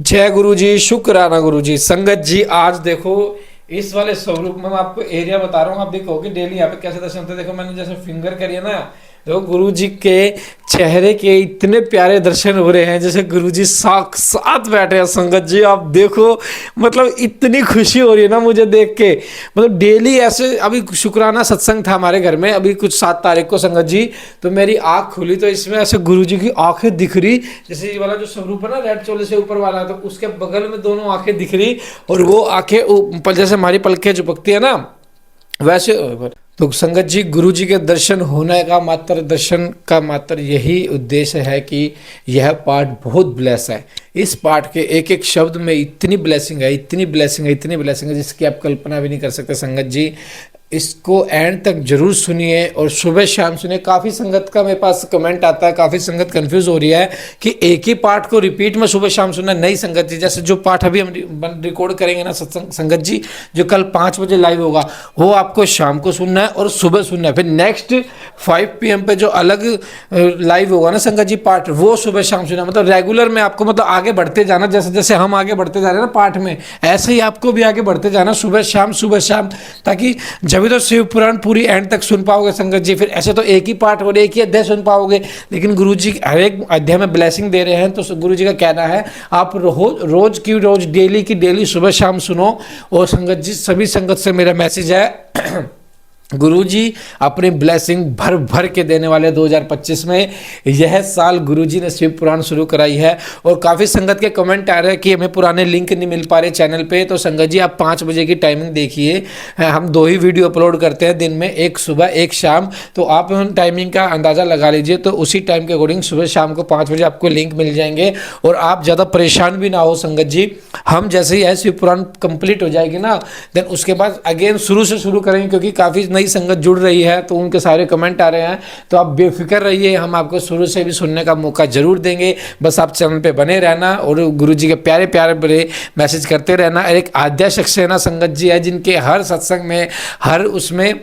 जय गुरु जी, शुक्राना गुरु जी। संगत जी आज देखो इस वाले स्वरूप में मैं आपको एरिया बता रहा हूँ। आप देखोगे डेली यहाँ पे कैसे दर्शन होते हैं। देखो मैंने जैसे फिंगर करी है ना, देखो गुरु जी के चेहरे के इतने प्यारे दर्शन हो रहे हैं जैसे गुरु जी साक्षात बैठे हैं। संगत जी आप देखो, मतलब इतनी खुशी हो रही है ना मुझे देख के। मतलब डेली ऐसे, अभी शुक्राना सत्संग था हमारे घर में अभी कुछ 7 तारीख को संगत जी, तो मेरी आंख खुली तो इसमें ऐसे गुरु जी की आंखें दिख रही, जैसे ये वाला जो स्वरूप है ना रेड चोले से ऊपर वाला, तो उसके बगल में दोनों आंखें दिख रही और वो आंखें ऊपर जैसे हमारी पलकें झपकती है ना वैसे। तो संगत जी गुरु जी के दर्शन होने का मात्र, दर्शन का मात्र यही उद्देश्य है कि यह पाठ बहुत ब्लेस है। इस पाठ के एक एक शब्द में इतनी ब्लेसिंग है, इतनी ब्लेसिंग है, इतनी ब्लेसिंग है जिसकी आप कल्पना भी नहीं कर सकते। संगत जी इसको एंड तक जरूर सुनिए और सुबह शाम सुनिए। काफ़ी संगत का मेरे पास कमेंट आता है, काफ़ी संगत कंफ्यूज हो रही है कि एक ही पाठ को रिपीट में सुबह शाम सुनना। नहीं संगत जी, जैसे जो पाठ अभी हम रिकॉर्ड करेंगे ना सत्संग संगत जी, जो कल 5 बजे लाइव होगा वो आपको शाम को सुनना है और सुबह सुनना है। फिर नेक्स्ट 5 PM पे जो अलग लाइव होगा ना संगत जी पाठ, वो सुबह शाम सुनना। मतलब रेगुलर में आपको, मतलब आगे बढ़ते जाना, जैसे जैसे हम आगे बढ़ते जा रहे हैं ना पाठ में, ऐसे ही आपको भी आगे बढ़ते जाना सुबह शाम, ताकि जब तो शिव पुराण पूरी एंड तक सुन पाओगे संगत जी। फिर ऐसे तो एक ही पाठ और एक ही अध्याय सुन पाओगे, लेकिन गुरु जी हर एक अध्याय में ब्लेसिंग दे रहे हैं। तो गुरु जी का कहना है आप रोज की रोज, डेली की डेली सुबह शाम सुनो। और संगत जी सभी संगत से मेरा मैसेज है गुरु जी अपनी ब्लेसिंग भर भर के देने वाले 2025 में। यह साल गुरु जी ने शिव पुराण शुरू कराई है और काफ़ी संगत के कमेंट आ रहे हैं कि हमें पुराने लिंक नहीं मिल पा रहे चैनल पे। तो संगत जी आप 5 बजे की टाइमिंग देखिए, हम 2 ही वीडियो अपलोड करते हैं दिन में, एक सुबह एक शाम। तो आप उन टाइमिंग का अंदाज़ा लगा लीजिए, तो उसी टाइम के अकॉर्डिंग सुबह शाम को 5 बजे आपको लिंक मिल जाएंगे। और आप ज़्यादा परेशान भी ना हो संगत जी, हम जैसे ही है शिव पुराण कंप्लीट हो जाएगी ना, देन उसके बाद अगेन शुरू से शुरू करेंगे, क्योंकि काफ़ी नई संगत जुड़ रही है तो उनके सारे कमेंट आ रहे हैं। तो आप बेफिक्र रहिए, हम आपको शुरू से भी सुनने का मौका जरूर देंगे। बस आप चैनल पे बने रहना और गुरु जी के प्यारे प्यारे बड़े मैसेज करते रहना। एक आद्या सक्सेना संगत जी है जिनके हर सत्संग में, हर उसमें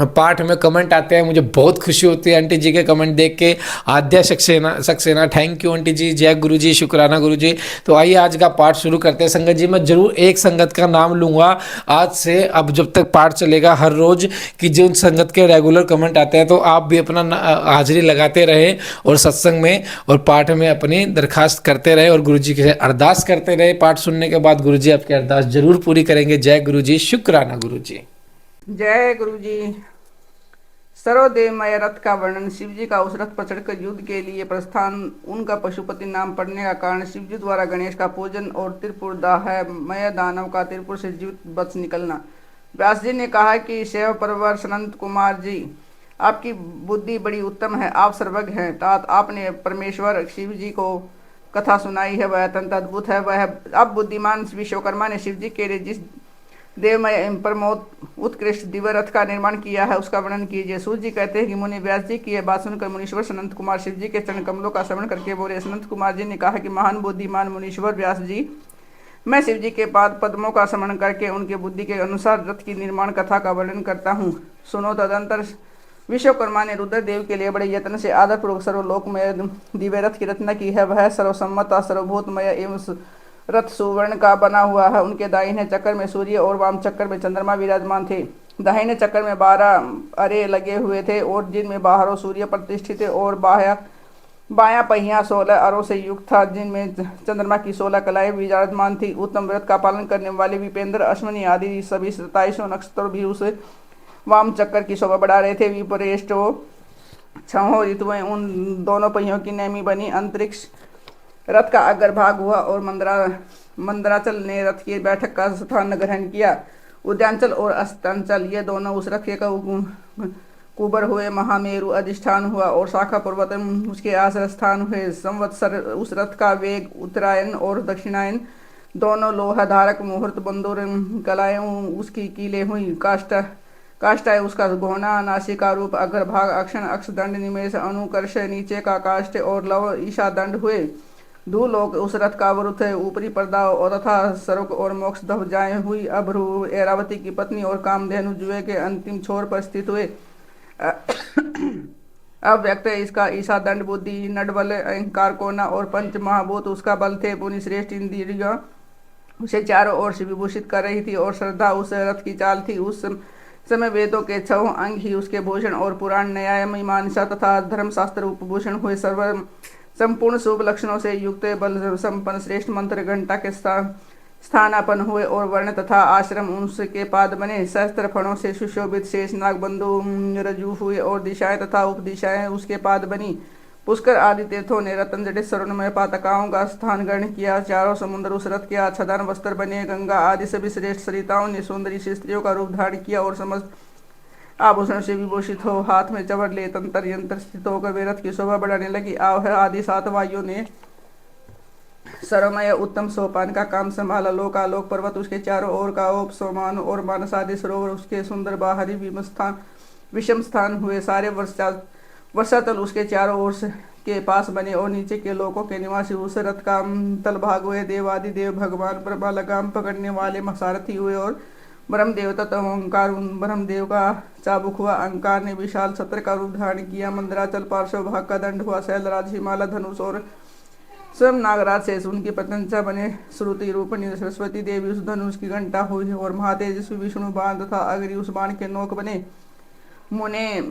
पाठ में कमेंट आते हैं। मुझे बहुत खुशी होती है आंटी जी के कमेंट देख के। आद्या सक्सेना थैंक यू आंटी जी, जय गुरु जी, शुक्राना गुरु जी। तो आइए आज का पाठ शुरू करते हैं संगत जी। मैं जरूर एक संगत का नाम लूँगा आज से, अब जब तक पाठ चलेगा हर रोज़, कि जिन संगत के रेगुलर कमेंट आते हैं तो आप भी अपना हाजिरी लगाते रहे और सत्संग में और पाठ में अपनी दरखास्त करते रहे और गुरु जी के अरदास करते रहे। पाठ सुनने के बाद गुरु जी आपकी अरदास जरूर पूरी करेंगे। जय गुरु जी, शुक्राना गुरु जी। जय गुरु जी। सर्वदेवमय रथ का वर्णन। शिव जी का उस रथ पर चढ़कर युद्ध के लिए प्रस्थान, उनका पशुपति नाम पड़ने का कारण, शिव जी द्वारा गणेश का पूजन और त्रिपुर दाहमय दानव का त्रिपुर से जीवित बच निकलना। व्यास जी ने कहा कि शैव परवर सनंत कुमार जी, आपकी बुद्धि बड़ी उत्तम है, आप सर्वज्ञ हैं। तात आपने परमेश्वर शिव जी को कथा सुनाई है, वह अत्यंत अद्भुत है। वह अब बुद्धिमान विश्वकर्मा ने शिव जी के लिए जिस देवमय परमोत उत्कृष्ट दिव्य रथ का निर्माण किया है उसका वर्णन कीजिए। सूर्य जी कहते हैं कि मुनि व्यास जी की यह बात सुनकर मुनीश्वर सनंत कुमार शिव जी के चरण कमलों का श्रवण करके बोले। सनंत कुमार जी ने कहा कि महान बुद्धिमान मुनीश्वर व्यास जी, मैं शिव जी के पाद पद्मों का स्मरण करके उनके बुद्धि के अनुसार रथ की निर्माण कथा का वर्णन करता हूँ, सुनो। तदंतर विश्वकर्मा ने रुद्रदेव के लिए बड़े यत्न से आदरपूर्वक सर्वलोकमय दिव्य रथ की रचना की है। वह सर्वसम्मत सर्वभूतमय एवं रथ सुवर्ण का बना हुआ है। उनके दाहिने चक्कर में सूर्य और वाम चक्कर में चंद्रमा विराजमान थे। दाहिने चक्कर में 12 अरे लगे हुए थे और जिनमें बाहरों सूर्य प्रतिष्ठित थे, और बायां पहिया 16 अरों से युक्त था जिनमें चंद्रमा की 16 कलाएं विराजमान थी। उत्तम व्रत का पालन करने वाले विपेंद्र, अश्विनी आदि सभी 27 नक्षत्र भी उस वाम चक्कर की शोभा बढ़ा रहे थे। विपरेष्ट 6 ऋतुएं उन दोनों पहियों की नेमी बनी। अंतरिक्ष रथ का अग्रभाग हुआ और मंदराचल ने रथ की बैठक का स्थान ग्रहण किया। उद्यांचल और अस्तांचल ये दोनों उस रथ के कुबर हुए। महामेरु अधिष्ठान हुआ और शाखा पर्वत उसके आश्रय स्थान हुए। संवत्सर उस रथ का वेग, उत्तरायण और दक्षिणायन दोनों लोहाधारक मुहूर्त बंदूर कलाएं उसकी कीले हुई। काष्ठाएं उसका घोना, नासिका रूप, अग्रभाग, अक्षण, अक्षदंड, निमेष, अनुकर्ष, नीचे का काष्ठ और लव ईशा दंड हुए। धूलोक उस रथ का वरुथ है, ऊपरी पर्दा और तथा सर्वक और मोक्ष ध्वजाएं हुई। अभ्रू ऐरावती की पत्नी और कामधेनु जुए के अंतिम छोर पर स्थित हुए। अव्यक्त है इसका ईसा, दंड, बुद्धि, नडबल, अहंकार, कोना और पंच महाभूत उसका बल थे। पुनि श्रेष्ठ इंद्रिया उसे चारों ओर से विभूषित कर रही थी और श्रद्धा उस रथ की चाल थी। उस समय वेदों के 6 अंग ही उसके भूषण और पुराण, न्याय, मीमांसा तथा धर्मशास्त्र उपभूषण हुए। सर्व संपूर्ण शुभ लक्षणों से युक्त बल संपन्न श्रेष्ठ मंत्र घंटा के स्थानापन्न हुए और वर्ण तथा आश्रम उनके पाद बने। सहस्त्र फणों से सुशोभित शेष नाग बंधु रजू हुए और दिशाएं तथा उपदिशाएं उसके पाद बनी। पुष्कर आदि तीर्थों ने रतन जटित स्वर्णमय पातकाओं का स्थान ग्रहण किया। चारों समुद्र उस रथ के आच्छादन वस्त्र बने। गंगा आदि सभी श्रेष्ठ सरिताओं ने सुंदरी स्त्रियों का रूप धारण किया और समस्त आभूषण से विभूषित हो हाथ में चवर ले तंत्र यंत्र स्थित होकर वे रथ की शोभा बढ़ाने लगी। आवह आदि 7 वायुओं ने सर्वमय उत्तम सोपान का काम संभाला। लोकालोक पर्वत उसके चारों ओर का ओप सोमान और मानस आदि सरोवर उसके सुंदर बाहरी विषम स्थान हुए। सारे वर्षातल उसके चारों ओर के पास बने और नीचे के लोकों के निवासी उस रथ का तल भाग हुए। देवादि देव भगवान ब्रह्मा लगाम पकड़ने वाले महासारथी हुए और ब्रह्मदेव तथा ओंकार ब्रह्मदेव का चाबुक हुआ। अहंकार ने विशाल छत्र का रूप धारण किया। मंदराचल पार्श्व भाग का दंड हुआ। शैलराज हिमालय धनुष और स्वयं नागराज शेष उनकी प्रत्यंचा बने। श्रुति रूपणी सरस्वती देवी उस धनुष की घंटा हुई और महातेजस्वी विष्णु बाण तथा अग्नि उस बाण के नोक बने। मुने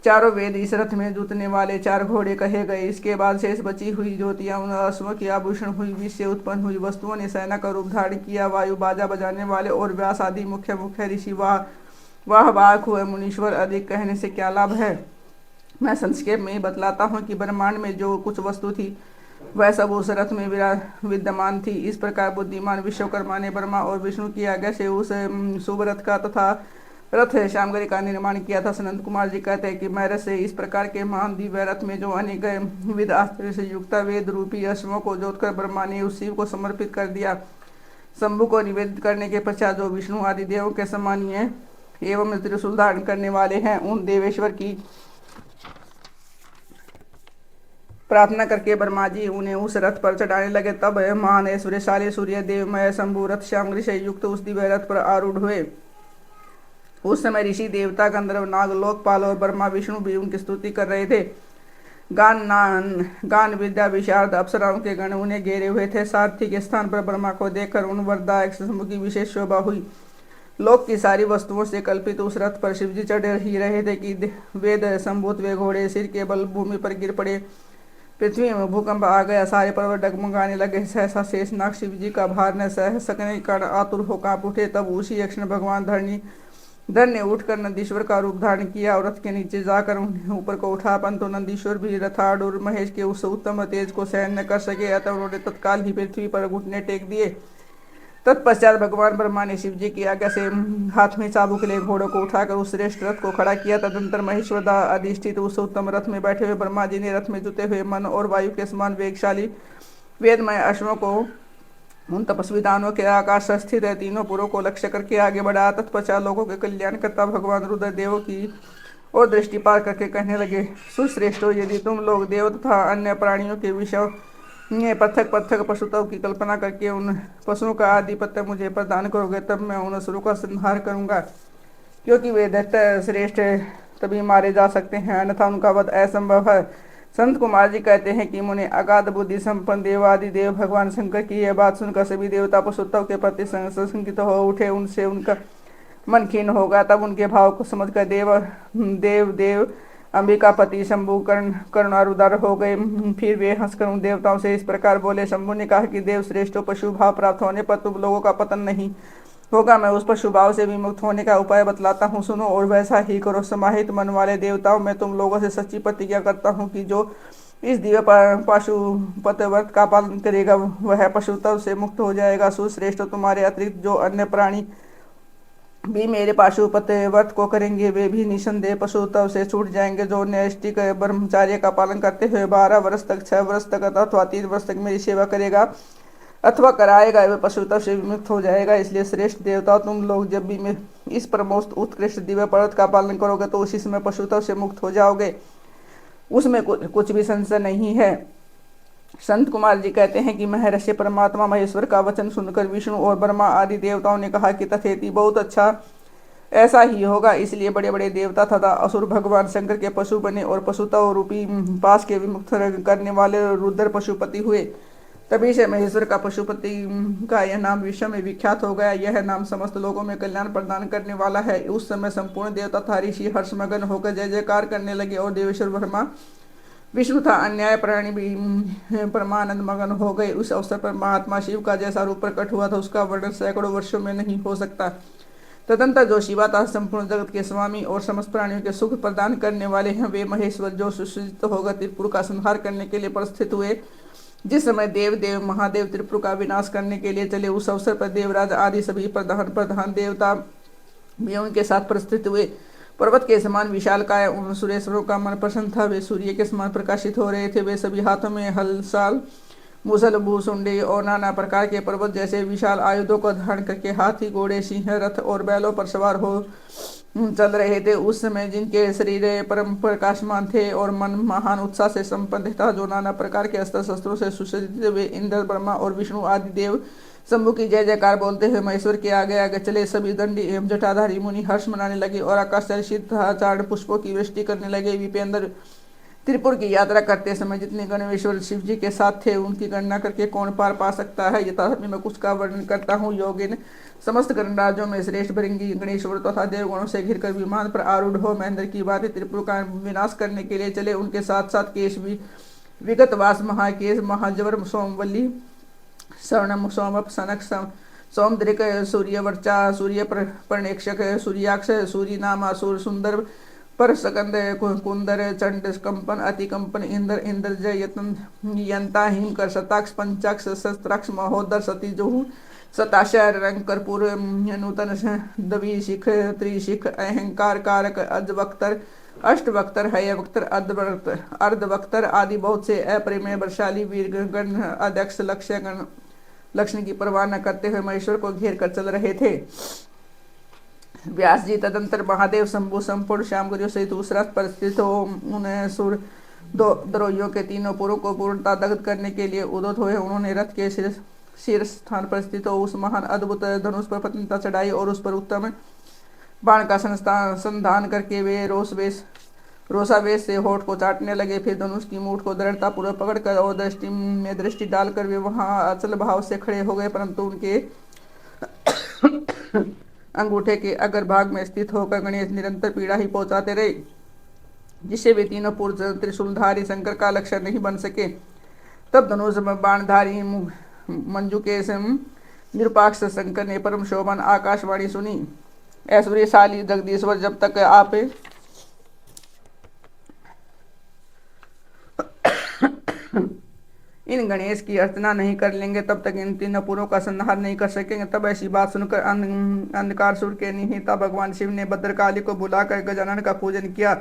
चारों वेद इस रथ में जुतने वाले 4 घोड़े कहे गए। इसके बाद शेष बची हुई ज्योतियां उन अश्वों की आभूषण हुई। विष से उत्पन्न हुई वस्तुओं ने सेना का रूप धारण किया। वायु बाजा बजाने वाले और व्यास आदि मुख्य मुख्य ऋषि वाह वाहक हुए। मुनीश्वर अधिक कहने से क्या लाभ है, मैं संक्षेप में ही बतलाता हूँ कि ब्रह्मांड में जो कुछ वस्तु थी वह सब उस रथ में विद्यमान थी। इस प्रकार बुद्धिमान विश्वकर्मा ने ब्रह्मा और विष्णु की आज्ञा से उस शुभ रथ का तथा रथ श्यामगिरी का निर्माण किया था। सनंद कुमार जी कहते हैं कि मैरज से इस प्रकार के महान दिव्य रथ में जो अनेक विध आश्चर्य से युक्त वेद रूपी अश्वों को जोतकर ब्रह्मा ने उस शिव को समर्पित कर दिया। शंभु को निवेदित करने के पश्चात जो विष्णु आदि देवों के सम्मानीय एवं त्रिशूल धारण करने वाले हैं उन देवेश्वर की प्रार्थना करके ब्रह्मा जी उन्हें उस रथ पर चढ़ाने लगे। तब महान ऐश्वर्यशाली सूर्य देवमय शंभु रथ श्यामगिरी से युक्त उस दिव्य रथ पर आरूढ़ हुए। उस समय ऋषि देवता गंधर्व नाग लोकपाल और ब्रह्मा विष्णु भी उनकी स्तुति कर रहे थे। गान विद्या विशारद अप्सराओं के गण उन्हें घेरे हुए थे। सारथी के स्थान पर ब्रह्मा को देखकर उन वरदायक शंभु की विशेष शोभा हुई। लोक की सारी वस्तुओं से कल्पित उस रथ पर शिवजी चढ़ ही रहे थे कि वेद संभूत वे घोड़े सिर के बल भूमि पर गिर पड़े। पृथ्वी में भूकंप आ गया। सारे पर्वत डगमगाने लगे। सहसा शेषनाग शिवजी का भार न सह सकने कण आतुर हो कांप उठे। तब उसी क्षण भगवान धर ने उठकर नंदीश्वर का रूप धारण किया और रथ के नीचे जाकर उन्हें ऊपर को उठा। परंतु नंदीश्वर भी रथारूढ़ महेश के उस उत्तम तेज को सहन न कर सके, अतः उन्होंने तत्काल ही पृथ्वी पर घुटने टेक दिए। तत्पश्चात भगवान ब्रह्मा ने शिवजी की आज्ञा से हाथ में चाबुक ले घोड़ों को उठाकर उस श्रेष्ठ रथ को खड़ा किया। तदंतर महेश्वर अधिष्ठित उस उत्तम रथ में बैठे हुए ब्रह्मा जी ने रथ में जुते हुए मन और वायु के समान वेगशाली वेदमय अश्वों को उन तपस्वी दानों के आकाश से स्थित तीनों पुरों को लक्ष्य करके आगे बढ़ा। तत्पश्चात लोगों के कल्याण करता भगवान रुद्रदेव की और दृष्टिपात करके कहने लगे, सुश्रेष्ठो, यदि तुम लोग देव तथा अन्य प्राणियों के विषय में पृथक पृथक पशुत्व की कल्पना करके उन पशुओं का आधिपत्य मुझे प्रदान करोगे, तब मैं उन असुरों का संहार करूंगा, क्योंकि वे दैत्य श्रेष्ठ तभी मारे जा सकते हैं, अन्यथा उनका वध असंभव है। संत कुमार जी कहते हैं कि मुने अगाध बुद्धि संपन्न देवादि देव भगवान शंकर की यह बात सुनकर सभी देवता पशुत्व के प्रति संशंकित हो उठे। उनसे उनका मन खीन होगा। तब उनके भाव को समझकर देव अंबिकापति शंभु करुणारुदार हो गए। फिर वे हंसकर उन देवताओं से इस प्रकार बोले। शंभु ने कहा कि देव श्रेष्ठ पशु भाव प्राप्त होने पर तुम लोगों का पतन नहीं होगा। मैं उस पशु भाव से विमुक्त होने का उपाय बतलाता हूँ, सुनो और वैसा ही करो। समाहित मन वाले देवताओं, मैं तुम लोगों से सच्ची प्रतिज्ञा करता हूँ कि जो इस दिव्य पाशुपतव्रत का पालन करेगा वह पशुत्व से मुक्त हो जाएगा। सुश्रेष्ठ, तुम्हारे अतिरिक्त जो अन्य प्राणी भी मेरे पाशुपतव्रत को करेंगे वे भी निसंदेह पशुत्व से छूट जाएंगे। जो नैष्टिक ब्रह्मचार्य का पालन करते हुए 12 वर्ष तक 6 वर्ष तक अथवा 3 वर्ष तक मेरी सेवा करेगा अथवा कराएगा वे पशुत्व से विमुक्त हो जाएगा। इसलिए श्रेष्ठ देवताओं, तुम लोग जब भी मैं इस परमोस्त उत्कृष्ट दिव्य पर्वत का पालन करोगे तो उसी समय पशुत्व से मुक्त हो जाओगे, उसमें कुछ भी संशय नहीं है। संत कुमार जी कहते हैं कि महर्षि परमात्मा महेश्वर का वचन सुनकर विष्णु और ब्रह्मा आदि देवताओं ने कहा कि तथेति, बहुत अच्छा। ऐसा ही होगा, इसलिए बड़े बड़े देवता तथा असुर भगवान शंकर के पशु बने और पशुत्व रूपी पास के विमुक्त करने वाले रुद्र पशुपति हुए। तभी से महेश्वर का पशुपति का यह नाम विश्व में विख्यात हो गया। यह नाम समस्त लोगों में कल्याण प्रदान करने वाला है। उस समय संपूर्ण देवता तथा ऋषि हर्षमगन होकर जय जयकार करने लगे और देवेश्वर ब्रह्मा विष्णु था अन्याय प्राणी भी परमानंद मगन हो गए। उस अवसर पर महात्मा शिव का जैसा रूप प्रकट हुआ था उसका वर्णन सैकड़ों वर्षों में नहीं हो सकता। तदंतर जो शिवा था संपूर्ण जगत के स्वामी और समस्त प्राणियों के सुख प्रदान करने वाले हैं, वे महेश्वर जो सुसज्जित होकर त्रिपुर का संहार करने के लिए प्रस्थित हुए। जिस समय देव महादेव त्रिपुर का विनाश करने के लिए चले, उस अवसर पर देवराज आदि सभी प्रधान देवता भी उनके साथ प्रस्थित हुए। पर्वत के समान विशालकाय उन सुरेश्वरों का मन प्रसन्न था। वे सूर्य के समान प्रकाशित हो रहे थे। वे सभी हाथों में हलसाल मुसल भूसुंडे और नाना प्रकार के पर्वत जैसे विशाल आयुधों को धारण करके हाथी घोड़े सिंह रथ और बैलों पर सवार हो चल रहे थे। उस समय जिनके शरीर परम प्रकाशमान थे और मन महान उत्साह से संपन्न था, जो नाना प्रकार के अस्त्र शस्त्रों से सुसज्जित, वे इंद्र ब्रह्मा और विष्णु आदि देव शंभु की जय जयकार बोलते हुए महेश्वर के आगे आगे चले। सभी दंडी एवं जटाधारी मुनि हर्ष मनाने लगे और आकाश चारण पुष्पों की वृष्टि करने लगे। विपेंद्र त्रिपुर की यात्रा करते समय जितने गणेश्वर शिव जी के साथ थे, उनकी गणना करके कौन पार पा सकता है। यथार्थी मैं कुछ का वर्णन करता हूँ। योगिन समस्त गणराज्यों में श्रेष्ठ भृंगी गणेश्वर तथा देवगणों से घिरकर विमान पर आरूढ़ हो महेंद्र की बातें त्रिपुर का विनाश करने के लिए चले। उनके साथ साथ केश भी विगतवास महाकेश महाजवर सोमवल्ली स्वर्णम सोमप सनक सौमद्रिक सूर्यवर्चा सूर्य पर्णेक्षक सूर्याक्ष सूर्यनामा सूर्य सुंदर पर सकंद कुंदर चंड कंपन अतिकंपन इंद्र इंद्रजय यत्न यंता हिमकर शताक्ष पंचाक्ष शस्त्राक्ष महोदर सतीजु सताशर रंग कर्पूर नूतन दवी शिख त्रिशिख अहंकार कारक अजवक्तर अष्टवक्तर हयवक्तर अर्धवक्तर आदि बहुत से अपरिमेय बलशाली वीर गण अध्यक्ष लक्ष्य की परवाह न करते हुए महेश्वर को घेर कर चल रहे थे। व्यास जी तदंतर महादेव शंभु संपूर्ण श्यामगिरियों सहित उस रथ पर स्थित हो उन्हें सुर द्रोहियों के तीनों पुरों को पूर्णता दग्ध करने के लिए उद्यत हुए। उन्होंने रथ के शीर्ष स्थान पर स्थित हो उस महान अद्भुत धनुष पर प्रसन्नता चढ़ाई और उस पर उत्तम बाण का संधान करके वे रोषावेश से होठ को चाटने लगे। फिर धनुष की मूठ को दृढ़ता पूर्वक पकड़कर और दृष्टि डालकर वे वहां अचल भाव से खड़े हो गए, परंतु उनके अंगूठे के अग्रभाग में स्थित होकर गणेश निरंतर पीड़ा ही पहुंचाते रहे, जिससे वे तीनों पुरुष त्रिशूलधारी शंकर का लक्ष्य नहीं बन सके। तब धनुष बाणधारी मंजू के निरुपाक्ष शंकर ने परम शोभन आकाशवाणी सुनी। ऐश्वर्यशाली जगदीश्वर, जब तक आप इन गणेश की अर्चना नहीं कर लेंगे तब तक इन तीनों पुरों का संहार नहीं कर सकेंगे। तब ऐसी बात सुनकर अंधकार सुर के निहिता भगवान शिव ने भद्रकाली को बुलाकर गजानन का पूजन किया।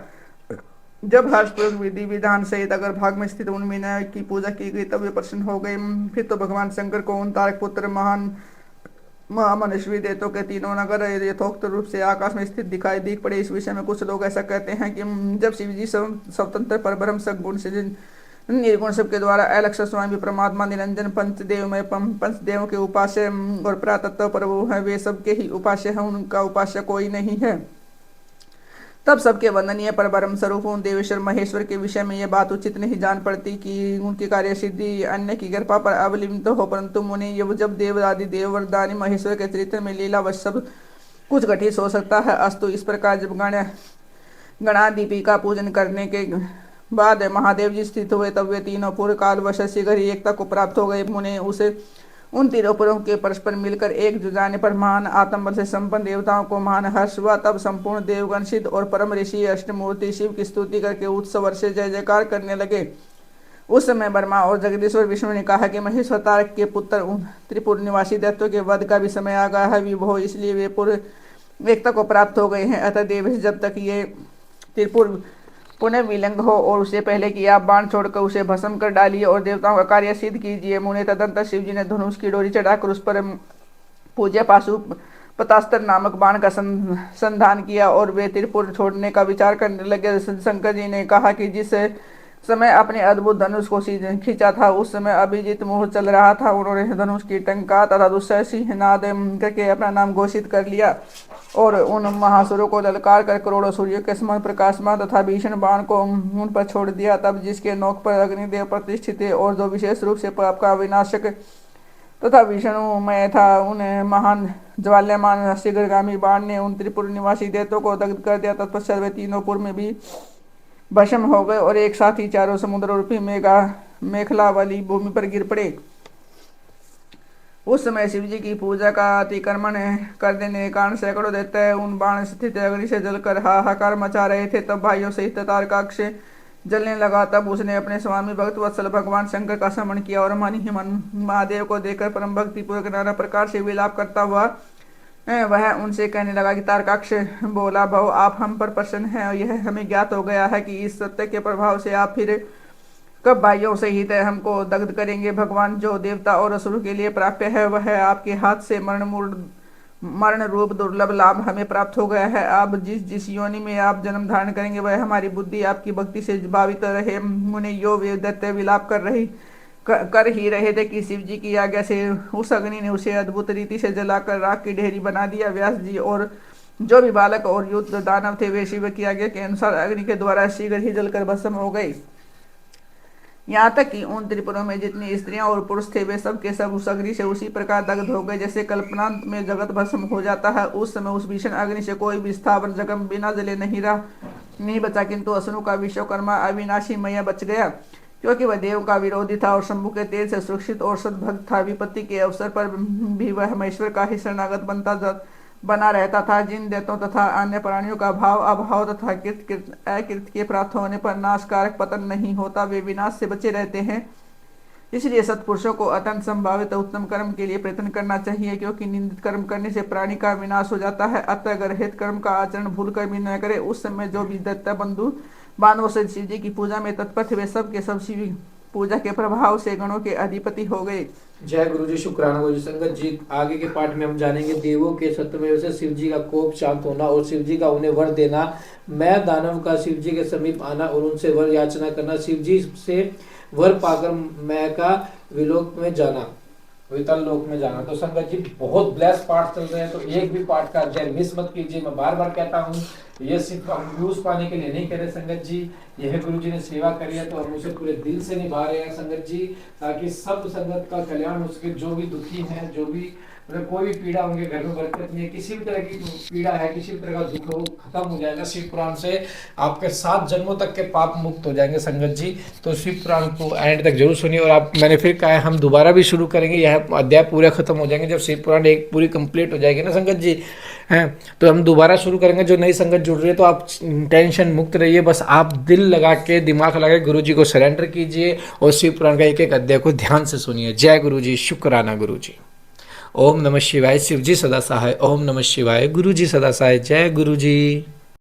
जब हर्षपूर्वक विधि विधान सहित अगर भाग में स्थित उन विनायक की पूजा की गई तब वे प्रसन्न हो गए। फिर तो भगवान शंकर को उन तारक पुत्र महामनुष्वी देवों के तीनों नगर यथोक्त रूप से आकाश में स्थित दिख पड़े। इस विषय में कुछ लोग ऐसा कहते हैं कि जब शिव जी स्वतंत्र परब्रह्म सगुण से निर्गुण सबके द्वारा अलक्ष्य स्वामी परमात्मा निरंजन पंचदेव में पंचदेवों के उपास्य और प्रातत्व प्रभु है, वे सबके ही उपास्य हैं, उनका उपास्य कोई नहीं है। तब सबके वंदनीय परब्रह्म स्वरूप उन देवेश्वर महेश्वर के विषय में यह बात उचित नहीं जान पड़ती कि उनकी कार्य सिद्धि अन्य की कृपा पर अवलंबित हो, परंतु मुनि जब देव आदि देव वरदानी महेश्वर के चरित्र में लीला व सब कुछ घटित हो सकता है। अस्तु इस प्रकार जब गणादीपी का पूजन करने के बाद महादेव जी स्थित हुए तब वे तीनों पूर्व काल वश शीघ्र ही एकता को प्राप्त हो गए। मुने उसे उन तीनों पुरों के परस्पर मिलकर एक जुजाने पर महान आत्मबल से संपन्न देवताओं को महान हर्ष हुआ। तब संपूर्ण देवगण सिद्ध और परम ऋषि अष्टमूर्ति शिव की स्तुति करके उत्सव से जय जयकार करने लगे। उस समय ब्रह्मा और जगदीश्वर विष्णु ने कहा कि महेश्वर तारक के पुत्र त्रिपुर निवासी दैत्यों के वध का भी समय आ गया है विभो, इसलिए वे पूर्व एकता को प्राप्त हो गए हैं। अतः देवेश जब तक ये त्रिपुर पुनः विलंग हो और उससे पहले कि आप बाण छोड़कर उसे भस्म कर डालिए और देवताओं का कार्य सिद्ध कीजिए। मुने तदंतर शिव जी ने धनुष की डोरी चढ़ाकर उस पर पूज्य पाशु पतास्त्र नामक बाण का संधान किया और वे त्रिपुर छोड़ने का विचार करने लगे। शंकर जी ने कहा कि जिस समय अपने अद्भुत धनुष को खींचा था उस समय अभिजीत मुहूर्त चल रहा था। उन्होंने धनुष की टंका तथा दुस्सह सिंहनाद करके अपना नाम घोषित कर लिया। और उन महासुरों को ललकार कर करोड़ों सूर्यों के समान प्रकाशमान तथा भीषण बाण को उन पर छोड़ दिया। तब जिसके नोक पर अग्निदेव प्रतिष्ठित थे और जो विशेष रूप से पाप का विनाशक तथा विष्णुमय था, उन्हें महान ज्वाल्यमान शीघ्रगामी बाण ने उन त्रिपुर निवासी दैत्यों को दग्ध कर दिया। तत्पश्चात वे तीनों पुर में भी भस्म हो गए और एक साथ ही चारों समुद्र रूपी मेखला वाली भूमि पर गिर पड़े। उस समय शिव जी की पूजा का अतिक्रमण कर देने के कारण सैकड़ों दैत्य उन बाण स्थित अग्नि से जलकर हाहाकार मचा रहे थे। तब भाइयों सहित तारकाक्ष जलने लगा। तब उसने अपने स्वामी भक्त वत्सल भगवान शंकर का स्मरण किया और मणि महादेव को देखकर परम भक्ति पूर्वक नाना प्रकार से विलाप करता हुआ वह उनसे कहने लगा कि तारकाक्ष बोला, भव आप हम पर प्रसन्न हैं और यह हमें ज्ञात हो गया है कि इस सत्य के प्रभाव से आप फिर कब भाइयों सहित हमको दग्ध करेंगे। भगवान जो देवता और असुर के लिए प्राप्य है वह आपके हाथ से मरण रूप दुर्लभ लाभ हमें प्राप्त हो गया है। आप जिस योनि में आप जन्म धारण करेंगे वह हमारी बुद्धि आपकी भक्ति से भावित रहे। मुने यो दैत्य विलाप कर ही रहे थे कि शिव जी की आज्ञा से उस अग्नि ने उसे अद्भुत रीति से जलाकर राख की ढेरी बना दिया। व्यास जी और जो भी बालक और युद्ध दानव थे वे शिव की आज्ञा के अनुसार अग्नि के द्वारा शीघ्र ही जलकर भस्म हो गए। यहाँ तक कि उन त्रिपुरों में जितनी स्त्रियां और पुरुष थे वे सब के सब उस अग्नि से उसी प्रकार दग्ध हो गए जैसे कल्पनांत में जगत भस्म हो जाता है। उस समय उस भीषण अग्नि से कोई भी स्थावर जगम बिना जले नहीं बचा, किंतु असुरों का विश्वकर्मा अविनाशी मैया बच गया, क्योंकि वह देव का विरोधी था और शंभु के तेज से सुरक्षित और सद्भक्त था। विपत्ति के अवसर पर भी वह महेश्वर का ही शरणागत बना रहता था। जिन दैत्यों तथा अन्य प्राणियों का भाव अभाव तथा अकृत के प्राप्त होने पर नाशकारक पतन नहीं होता, वे विनाश से बचे रहते हैं। इसलिए सत्पुरुषों को अत्यंत संभावित उत्तम कर्म के लिए प्रयत्न करना चाहिए, क्योंकि निंदित कर्म करने से प्राणी का विनाश हो जाता है। अतः अगर हित कर्म का आचरण भूल कर भी न करे। उस समय जो भी दैत्य बंधु बानवों से शिव जी की पूजा में तत्पर थे वे सब के सब शिव पूजा के प्रभाव से गणों के अधिपति हो गए। जय गुरु जी, शुक्राना गुरु जी। संगत जी, आगे के पाठ में हम जानेंगे देवों के सत्यमेव से शिव जी का कोप शांत होना और शिव जी का उन्हें वर देना, मैं दानव का शिव जी के समीप आना और उनसे वर याचना करना, शिव जी से वर पाकर मैं का विलोक में जाना, वितल लोक में जाना। तो संगत जी बहुत ब्लेस पाठ चल रहे हैं, तो एक भी पाठ का अध्ययन मिस मत कीजिए। मैं बार बार कहता हूँ ये सिर्फ हम व्यूज पाने के लिए नहीं कह रहे संगत जी, यह गुरु जी ने सेवा करी है तो हम उसे पूरे दिल से निभा रहे हैं संगत जी, ताकि सब संगत का कल्याण, उसके जो भी दुखी हैं, जो भी मतलब कोई भी पीड़ा उनके घर में बरकत नहीं है, किसी भी तरह की पीड़ा है, किसी भी तरह का दुख हो, खत्म हो जाएगा शिव पुराण से। आपके 7 जन्मों तक के पाप मुक्त हो जाएंगे संगत जी। तो शिव पुराण को एंड तक जरूर सुनिए। और आप, मैंने फिर कहा है हम दोबारा भी शुरू करेंगे, यह अध्याय पूरा खत्म हो जाएंगे जब शिव पुराण एक पूरी कंप्लीट हो जाएगी ना संगत जी, हैं तो हम दोबारा शुरू करेंगे। जो नई संगत जुड़ रही है तो आप टेंशन मुक्त रहिए, बस आप दिल लगा के दिमाग लगा के गुरु जी को सरेंडर कीजिए और शिव पुराण का एक एक अध्याय को ध्यान से सुनिए। जय गुरु जी, शुक्राना गुरु जी। ओम नमः शिवाय। शिव जी सदा सहाय। ओम नमः शिवाय। गुरु जी सदा सहाय। जय गुरु जी।